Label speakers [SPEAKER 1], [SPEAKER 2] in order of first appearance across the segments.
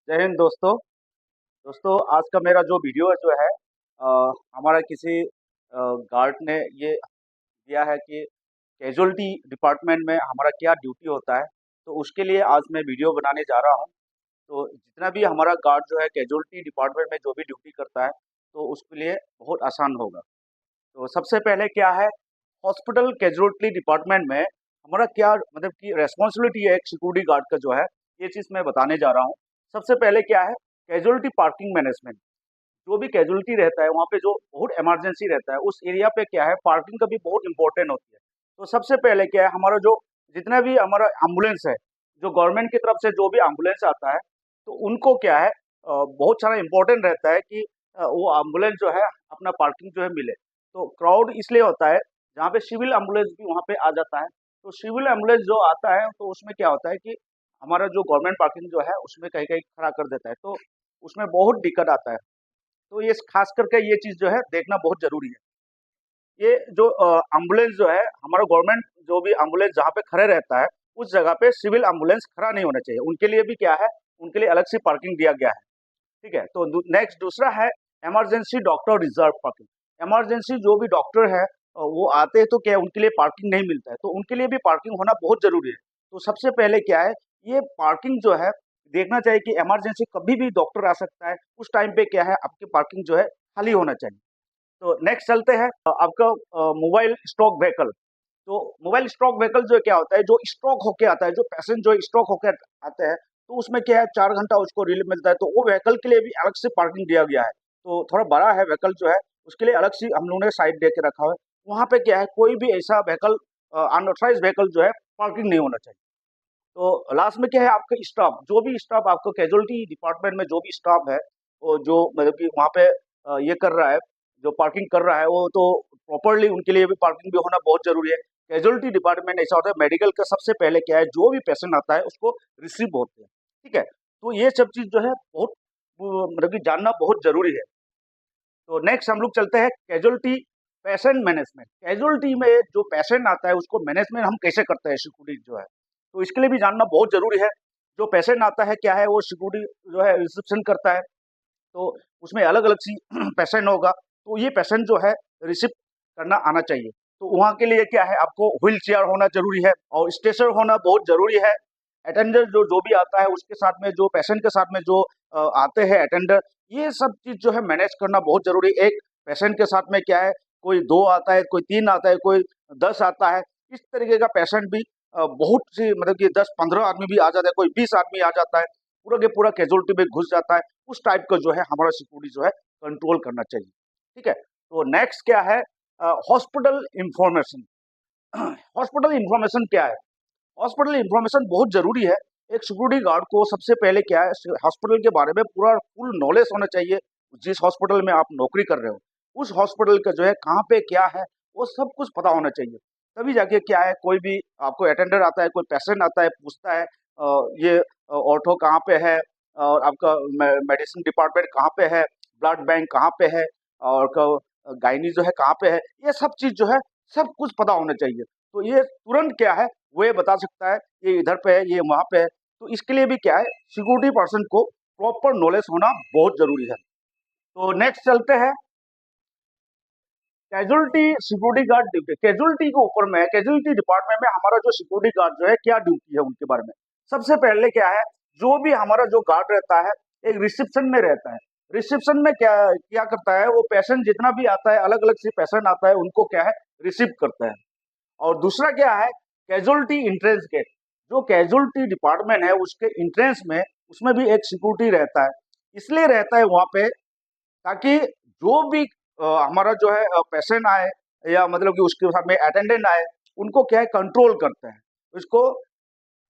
[SPEAKER 1] जय हिंद दोस्तों। दोस्तों आज का मेरा जो वीडियो है जो है हमारा किसी गार्ड ने ये दिया है कि कैजुअल्टी डिपार्टमेंट में हमारा क्या ड्यूटी होता है। तो उसके लिए आज मैं वीडियो बनाने जा रहा हूँ। तो जितना भी हमारा गार्ड जो है कैजुअल्टी डिपार्टमेंट में जो भी ड्यूटी करता है तो उसके लिए बहुत आसान होगा। तो सबसे पहले क्या है, हॉस्पिटल कैजुअल्टी डिपार्टमेंट में हमारा क्या मतलब कि रेस्पॉन्सिबिलिटी है एक सिक्योरिटी गार्ड का जो है, ये चीज़ मैं बताने जा रहा हूँ। सबसे पहले क्या है, कैजुअल्टी पार्किंग मैनेजमेंट। जो भी कैजुअलिटी रहता है वहाँ पे जो बहुत इमरजेंसी रहता है उस एरिया पे क्या है, पार्किंग का भी बहुत इंपॉर्टेंट होती है। तो सबसे पहले क्या है, हमारा जो जितना भी हमारा एम्बुलेंस है, जो गवर्नमेंट की तरफ से जो भी एम्बुलेंस आता है, तो उनको क्या है बहुत सारा इंपॉर्टेंट रहता है कि वो एम्बुलेंस जो है अपना पार्किंग जो है मिले। तो क्राउड इसलिए होता है जहाँ पे सिविल एम्बुलेंस भी वहाँ पे आ जाता है। तो सिविल एम्बुलेंस जो आता है तो उसमें क्या होता है कि हमारा जो गवर्नमेंट पार्किंग जो है उसमें कहीं कहीं खड़ा कर देता है, तो उसमें बहुत दिक्कत आता है। तो ये खास करके ये चीज़ जो है देखना बहुत ज़रूरी है। ये जो एम्बुलेंस जो है हमारा गवर्नमेंट जो भी एम्बुलेंस जहाँ पे खड़े रहता है, उस जगह पे सिविल एम्बुलेंस खड़ा नहीं होना चाहिए। उनके लिए भी क्या है, उनके लिए अलग से पार्किंग दिया गया है। ठीक है? तो नेक्स्ट दूसरा है emergency doctor reserve parking. Emergency जो भी डॉक्टर है वो आते हैं तो क्या है, उनके लिए पार्किंग नहीं मिलता है, तो उनके लिए भी पार्किंग होना बहुत ज़रूरी है। तो सबसे पहले क्या है, ये पार्किंग जो है देखना चाहिए कि इमरजेंसी कभी भी डॉक्टर आ सकता है, उस टाइम पे क्या है आपकी पार्किंग जो है खाली होना चाहिए। तो नेक्स्ट चलते हैं आपका मोबाइल स्टॉक व्हीकल। तो मोबाइल स्टॉक व्हीकल जो क्या होता है, जो स्टॉक होके आता है, जो पैसेंजर जो स्टॉक होके आते हैं, तो उसमें क्या है 4 घंटा उसको रिलीफ मिलता है, तो वो व्हीकल के लिए भी अलग से पार्किंग दिया गया है। तो थोड़ा बड़ा है व्हीकल जो है, उसके लिए अलग से हम लोगों ने साइड दे के रखा हुआ है। वहाँ पे क्या है, कोई भी ऐसा व्हीकल अनऑथराइज्ड व्हीकल जो है पार्किंग नहीं होना चाहिए। तो लास्ट में क्या है, आपका स्टाफ, जो भी स्टाफ आपको कैजुअलिटी डिपार्टमेंट में जो भी स्टाफ है, वो जो मतलब कि वहाँ पे ये कर रहा है, जो पार्किंग कर रहा है, वो तो प्रॉपर्ली उनके लिए भी पार्किंग भी होना बहुत ज़रूरी है। कैजुअलिटी डिपार्टमेंट ऐसा होता है, मेडिकल का सबसे पहले क्या है, जो भी पेशेंट आता है उसको रिसीव होते हैं। ठीक है? तो ये सब चीज़ जो है बहुत मतलब कि जानना बहुत ज़रूरी है। तो नेक्स्ट हम लोग चलते हैं कैजुअलिटी पेशेंट मैनेजमेंट। कैजुअलिटी में जो पेशेंट आता है उसको मैनेजमेंट हम कैसे करते हैं सिक्योरिटी जो है, तो इसके लिए भी जानना बहुत ज़रूरी है। जो पेशेंट आता है क्या है, वो सिक्योरिटी जो है रिसेप्शन करता है, तो उसमें अलग-अलग सी पेशेंट होगा, तो ये पेशेंट जो है रिसीव करना आना चाहिए। तो वहाँ के लिए क्या है, आपको व्हील चेयर होना ज़रूरी है और स्ट्रेचर होना बहुत ज़रूरी है। अटेंडर जो जो भी आता है उसके साथ में, जो पेशेंट के साथ में जो आते हैं अटेंडर, ये सब चीज़ जो है मैनेज करना बहुत ज़रूरी है। एक पेशेंट के साथ में क्या है, कोई 2 आता है, कोई 3 आता है, कोई 10 आता है। इस तरीके का पेशेंट भी बहुत सी मतलब कि 10-15 आदमी भी आ जाता है, कोई 20 आदमी आ जाता है, पूरा के पूरा कैजुअलिटी में घुस जाता है। उस टाइप का जो है हमारा सिक्योरिटी जो है कंट्रोल करना चाहिए। ठीक है? तो नेक्स्ट क्या है, हॉस्पिटल इन्फॉर्मेशन। हॉस्पिटल इन्फॉर्मेशन क्या है? हॉस्पिटल इन्फॉर्मेशन बहुत ज़रूरी है। एक सिक्योरिटी गार्ड को सबसे पहले क्या है, हॉस्पिटल के बारे में पूरा फुल नॉलेज होना चाहिए। जिस हॉस्पिटल में आप नौकरी कर रहे हो, उस हॉस्पिटल का जो है कहाँ पे क्या है, वो सब कुछ पता होना चाहिए। तभी जाके क्या है, कोई भी आपको अटेंडर आता है, कोई पेशेंट आता है, पूछता है ये ऑर्थो कहाँ पे है और आपका मेडिसिन डिपार्टमेंट कहाँ पे है, ब्लड बैंक कहाँ पे है और गायनी जो है कहाँ पे है, ये सब चीज़ जो है सब कुछ पता होना चाहिए। तो ये तुरंत क्या है, वो ये बता सकता है ये इधर पे है, ये वहाँ पे है। तो इसके लिए भी क्या है, सिक्योरिटी पर्सन को प्रॉपर नॉलेज होना बहुत ज़रूरी है। तो नेक्स्ट चलते हैं casualty security guard duty. Casualty के ऊपर में कैजुअलिटी डिपार्टमेंट में हमारा जो सिक्योरिटी गार्ड जो है क्या ड्यूटी है उनके बारे में। सबसे पहले क्या है, जो भी हमारा जो गार्ड रहता है एक रिसेप्शन में रहता है। रिसेप्शन में क्या क्या करता है, वो पेशेंट जितना भी आता है, अलग अलग से पेशेंट आता है, उनको क्या है रिसीव करता है। और दूसरा क्या है, कैजुअलिटी एंट्रेंस गेट। जो कैजुअलिटी डिपार्टमेंट है उसके एंट्रेंस में, उसमें भी एक सिक्योरिटी रहता है। इसलिए रहता है वहाँ पे ताकि जो भी हमारा जो है पेशेंट आए या मतलब कि उसके साथ में अटेंडेंट आए, उनको क्या है कंट्रोल करते हैं। उसको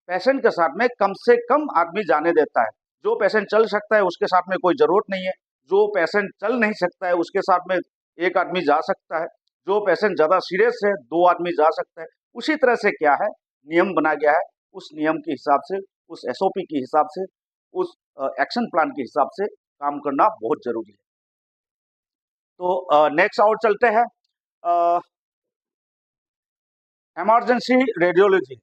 [SPEAKER 1] पेशेंट के साथ में कम से कम आदमी जाने देता है। जो पेशेंट चल सकता है उसके साथ में कोई ज़रूरत नहीं है। जो पेशेंट चल नहीं सकता है उसके साथ में 1 आदमी जा सकता है। जो पेशेंट ज़्यादा सीरियस है 2 आदमी जा सकता है। उसी तरह से क्या है, नियम बना गया है। उस नियम के हिसाब से, उस एसओपी के हिसाब से, उस एक्शन प्लान के हिसाब से काम करना बहुत ज़रूरी है। तो नेक्स्ट और चलते हैं इमरजेंसी रेडियोलॉजी।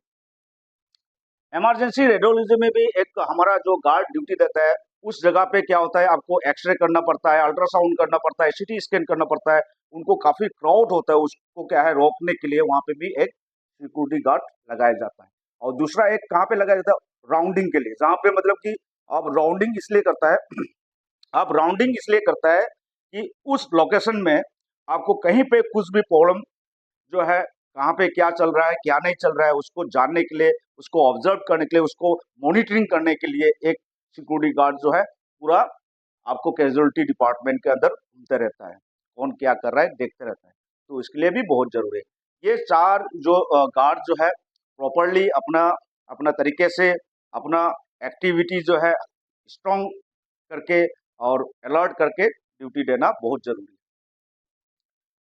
[SPEAKER 1] इमरजेंसी रेडियोलॉजी में भी एक हमारा जो गार्ड ड्यूटी देता है, उस जगह पे क्या होता है, आपको एक्सरे करना पड़ता है, अल्ट्रासाउंड करना पड़ता है, सीटी स्कैन करना पड़ता है। उनको काफ़ी क्राउड होता है, उसको क्या है रोकने के लिए वहाँ पे भी एक सिक्योरिटी गार्ड लगाया जाता है। और दूसरा एक कहाँ पे लगाया जाता है, राउंडिंग के लिए, जहाँ पे मतलब कि अब राउंडिंग इसलिए करता है अब राउंडिंग इसलिए करता है कि उस लोकेशन में आपको कहीं पे कुछ भी प्रॉब्लम जो है, कहाँ पे क्या चल रहा है, क्या नहीं चल रहा है, उसको जानने के लिए, उसको ऑब्जर्व करने के लिए, उसको मॉनिटरिंग करने के लिए एक सिक्योरिटी गार्ड जो है पूरा आपको कैजुअलिटी डिपार्टमेंट के अंदर घूमते रहता है, कौन क्या कर रहा है देखते रहता है। तो इसके लिए भी बहुत जरूरी है। ये 4 जो गार्ड जो है प्रॉपरली अपना अपना तरीके से अपना एक्टिविटी जो है स्ट्रॉन्ग करके और अलर्ट करके ड्यूटी देना बहुत जरूरी है।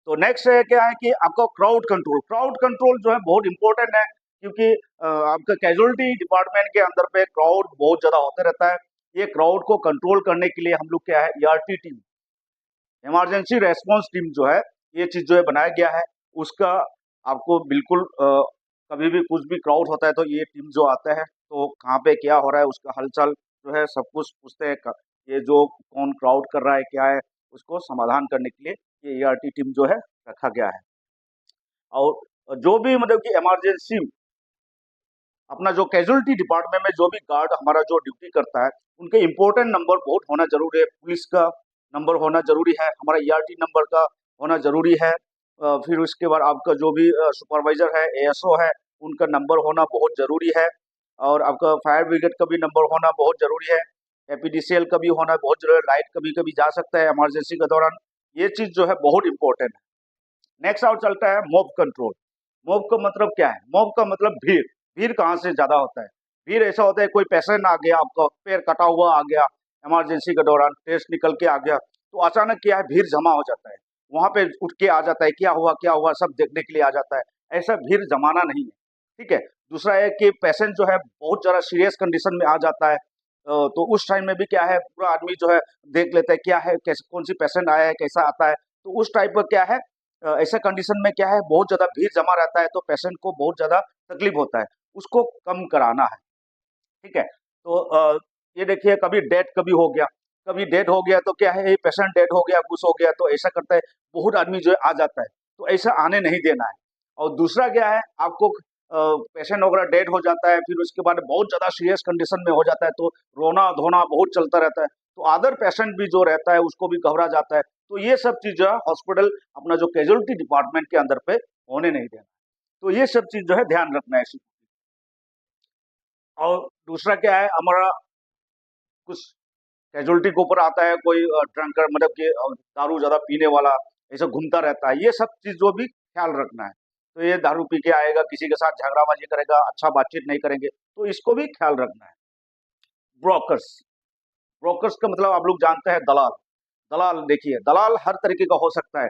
[SPEAKER 1] तो नेक्स्ट है क्या है कि आपका क्राउड कंट्रोल जो है बहुत इंपॉर्टेंट है, क्योंकि आपका कैजुअलिटी डिपार्टमेंट के अंदर पे क्राउड बहुत ज़्यादा होते रहता है। ये क्राउड को कंट्रोल करने के लिए हम लोग क्या है, ERT team, emergency response team जो है, ये चीज़ जो है बनाया गया है। उसका आपको बिल्कुल कभी भी कुछ भी क्राउड होता है तो ये टीम जो आता है, तो कहाँ पे क्या हो रहा है उसका हलचल जो है सब कुछ पूछते हैं। ये जो कौन क्राउड कर रहा है क्या है, उसको समाधान करने के लिए ये ईआरटी टीम जो है रखा गया है। और जो भी मतलब कि इमरजेंसी अपना जो कैजुअलिटी डिपार्टमेंट में जो भी गार्ड हमारा जो ड्यूटी करता है, उनके इम्पोर्टेंट नंबर बहुत होना जरूरी है। पुलिस का नंबर होना जरूरी है, हमारा ईआरटी नंबर का होना जरूरी है। फिर उसके बाद आपका जो भी सुपरवाइजर है, एएसओ है, उनका नंबर होना बहुत जरूरी है। और आपका फायर ब्रिगेड का भी नंबर होना बहुत जरूरी है। एपीडीसीएल का भी होना बहुत जरूरी है। लाइट कभी कभी जा सकता है इमरजेंसी के दौरान। ये चीज़ जो है बहुत इंपॉर्टेंट है। नेक्स्ट आउट चलता है मॉब कंट्रोल। मॉब का मतलब क्या है? मॉब का मतलब भीड़। भीड़ कहाँ से ज्यादा होता है? भीड़ ऐसा होता है कोई पेशेंट आ गया, आपका पैर कटा हुआ आ गया, इमरजेंसी के दौरान टेस्ट निकल के आ गया, तो अचानक क्या है भीड़ जमा हो जाता है। वहां पे उठ के आ जाता है, क्या हुआ सब देखने के लिए आ जाता है। ऐसा भीड़ जमाना नहीं है, ठीक है। दूसरा है कि पेशेंट जो है बहुत ज्यादा सीरियस कंडीशन में आ जाता है, तो उस टाइम में भी क्या है पूरा आदमी जो है देख लेता है क्या है, कैसे कौन सी पेशेंट आया है, कैसा आता है। तो उस टाइप का क्या है, ऐसे कंडीशन में क्या है बहुत ज़्यादा भीड़ जमा रहता है, तो पेशेंट को बहुत ज़्यादा तकलीफ होता है, उसको कम कराना है, ठीक है। तो ये देखिए कभी हो गया, कभी डेथ हो गया, तो क्या है ये पेशेंट डेथ हो गया, कुछ हो गया, तो ऐसा करता है बहुत आदमी जो है आ जाता है, तो ऐसा आने नहीं देना है। और दूसरा क्या है आपको पेशेंट वगैरह डेथ हो जाता है, फिर उसके बाद बहुत ज़्यादा सीरियस कंडीशन में हो जाता है, तो रोना धोना बहुत चलता रहता है, तो अदर पेशेंट भी जो रहता है उसको भी घबरा जाता है। तो ये सब चीज़ जो है हॉस्पिटल अपना जो कैजुअलिटी डिपार्टमेंट के अंदर पे होने नहीं देना। तो ये सब चीज़ जो है ध्यान रखना है। और दूसरा क्या है हमारा कुछ कैजुअलिटी के ऊपर आता है, कोई ड्रंकर मतलब कि दारू ज़्यादा पीने वाला ऐसे घूमता रहता है, ये सब चीज़ जो भी ख्याल रखना है। तो ये दारू पी के आएगा, किसी के साथ झगड़ाबाजी करेगा, अच्छा बातचीत नहीं करेंगे, तो इसको भी ख्याल रखना है। ब्रोकर्स, ब्रोकर्स का मतलब आप लोग जानते हैं दलाल। दलाल देखिए, दलाल हर तरीके का हो सकता है।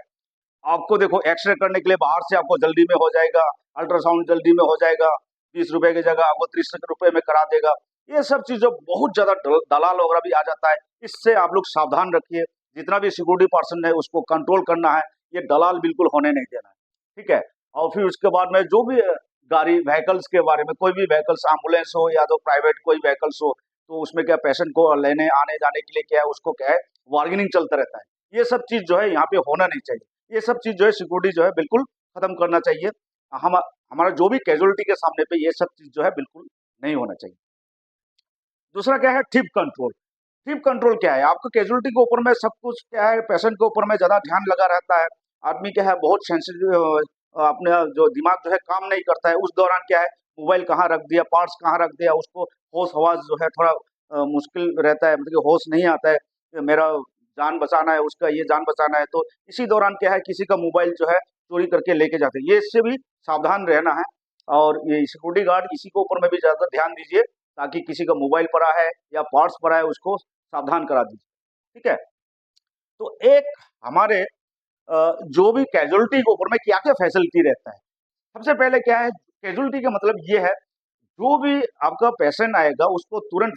[SPEAKER 1] आपको देखो एक्सरे करने के लिए बाहर से आपको जल्दी में हो जाएगा, अल्ट्रासाउंड जल्दी में हो जाएगा, 20 रुपए की जगह आपको 30 रुपए में करा देगा। ये सब चीज़ें बहुत ज़्यादा दलाल वगैरह भी आ जाता है, इससे आप लोग सावधान रखिए। जितना भी सिक्योरिटी पर्सन है उसको कंट्रोल करना है, ये दलाल बिल्कुल होने नहीं देना है, ठीक है। और फिर उसके बाद में जो भी गाड़ी व्हीकल्स के बारे में, कोई भी व्हीकल्स एम्बुलेंस हो या तो प्राइवेट कोई व्हीकल्स हो, तो उसमें क्या पेशेंट को लेने आने जाने के लिए क्या है उसको क्या है वार्निंग चलता रहता है। ये सब चीज़ जो है यहाँ पे होना नहीं चाहिए। ये सब चीज़ जो है सिक्योरिटी जो है बिल्कुल खत्म करना चाहिए। हम हमारा जो भी कैजुअलिटी के सामने पे ये सब चीज़ जो है बिल्कुल नहीं होना चाहिए। दूसरा क्या है थिप कंट्रोल। थिप कंट्रोल क्या है? आपको कैजुअलिटी के ऊपर में सब कुछ क्या है पेशेंट के ऊपर में ज़्यादा ध्यान लगा रहता है। आदमी क्या है बहुत सेंसिटिव, अपने जो दिमाग जो है काम नहीं करता है। उस दौरान क्या है मोबाइल कहाँ रख दिया, पर्स कहाँ रख दिया, उसको होश-हवास जो है थोड़ा मुश्किल रहता है, मतलब कि होश नहीं आता है कि मेरा जान बचाना है, उसका ये जान बचाना है। तो इसी दौरान क्या है किसी का मोबाइल जो है चोरी करके लेके जाते हैं। ये इससे भी सावधान रहना है। और ये सिक्योरिटी गार्ड इसी के ऊपर में भी ज़्यादा ध्यान दीजिए, ताकि किसी का मोबाइल पड़ा है या पर्स पड़ा है उसको सावधान करा दीजिए, ठीक है। तो एक हमारे जो भी कैजुअलिटी के ऊपर में क्या-क्या फैसिलिटी रहता है। सबसे पहले क्या है कैजुअलिटी का मतलब ये है, जो भी आपका पेशेंट आएगा उसको तुरंत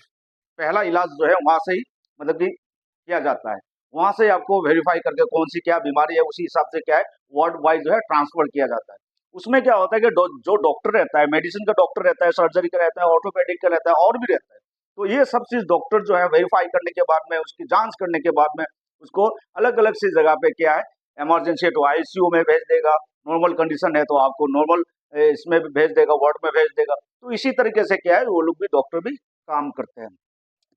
[SPEAKER 1] पहला इलाज जो है वहाँ से ही मतलब कि किया जाता है। वहाँ से आपको वेरीफाई करके कौन-सी क्या बीमारी है उसी हिसाब से क्या है वार्ड वाइज़ जो है ट्रांसफर किया जाता है। उसमें क्या होता है कि जो डॉक्टर रहता है, मेडिसिन का डॉक्टर रहता है, सर्जरी का रहता है, ऑर्थोपेडिक का रहता है और भी रहता है। तो ये सब चीज़ डॉक्टर जो है वेरीफाई करने के बाद में, उसकी जाँच करने के बाद में उसको अलग-अलग सी जगह पे क्या है, इमरजेंसी है तो आईसीयू में भेज देगा, नॉर्मल कंडीशन है तो आपको नॉर्मल इसमें भी भेज देगा, वार्ड में भेज देगा। तो इसी तरीके से क्या है, वो लोग भी डॉक्टर भी काम करते हैं।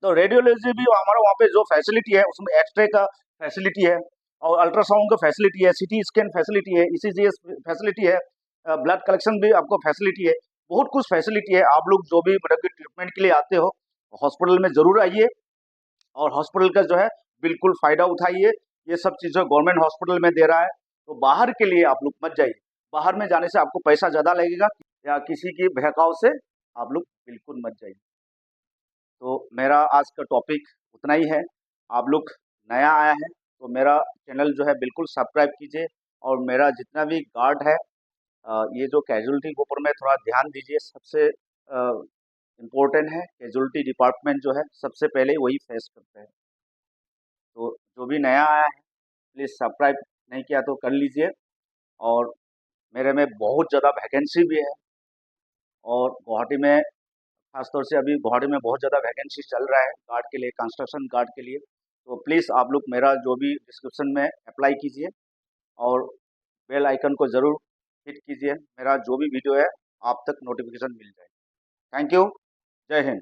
[SPEAKER 1] तो रेडियोलॉजी भी हमारा वहाँ पे जो फैसिलिटी है, उसमें एक्स-रे का फैसिलिटी है और अल्ट्रासाउंड का फैसिलिटी है, सीटी स्कैन फैसिलिटी है, ईसीजीएस फैसिलिटी है, ब्लड कलेक्शन भी आपको फैसिलिटी है। बहुत कुछ फैसिलिटी है। आप लोग जो भी मतलब कि ट्रीटमेंट के लिए आते हो, हॉस्पिटल में ज़रूर आइए और हॉस्पिटल का जो है बिल्कुल फ़ायदा उठाइए। ये सब चीज़ें गवर्नमेंट हॉस्पिटल में दे रहा है, तो बाहर के लिए आप लोग मत जाइए। बाहर में जाने से आपको पैसा ज़्यादा लगेगा या किसी की बहकाव से आप लोग बिल्कुल मत जाइए। तो मेरा आज का टॉपिक उतना ही है। आप लोग नया आया है तो मेरा चैनल जो है बिल्कुल सब्सक्राइब कीजिए और मेरा जितना भी गार्ड है, ये जो कैजुअल्टी के ऊपर में थोड़ा ध्यान दीजिए। सबसे इम्पोर्टेंट है कैजुअल्टी डिपार्टमेंट जो है, सबसे पहले वही फेस करते हैं। तो जो भी नया आया है प्लीज़ सब्सक्राइब नहीं किया तो कर लीजिए। और मेरे में बहुत ज़्यादा वैकेंसी भी है और गुवाहाटी में खासतौर से अभी गुवाहाटी में बहुत ज़्यादा वैकेंसी चल रहा है गार्ड के लिए, कंस्ट्रक्शन गार्ड के लिए। तो प्लीज़ आप लोग मेरा जो भी डिस्क्रिप्शन में अप्लाई कीजिए और बेल आइकन को ज़रूर हिट कीजिए। मेरा जो भी वीडियो है आप तक नोटिफिकेशन मिल जाए। Thank you. जय हिंद।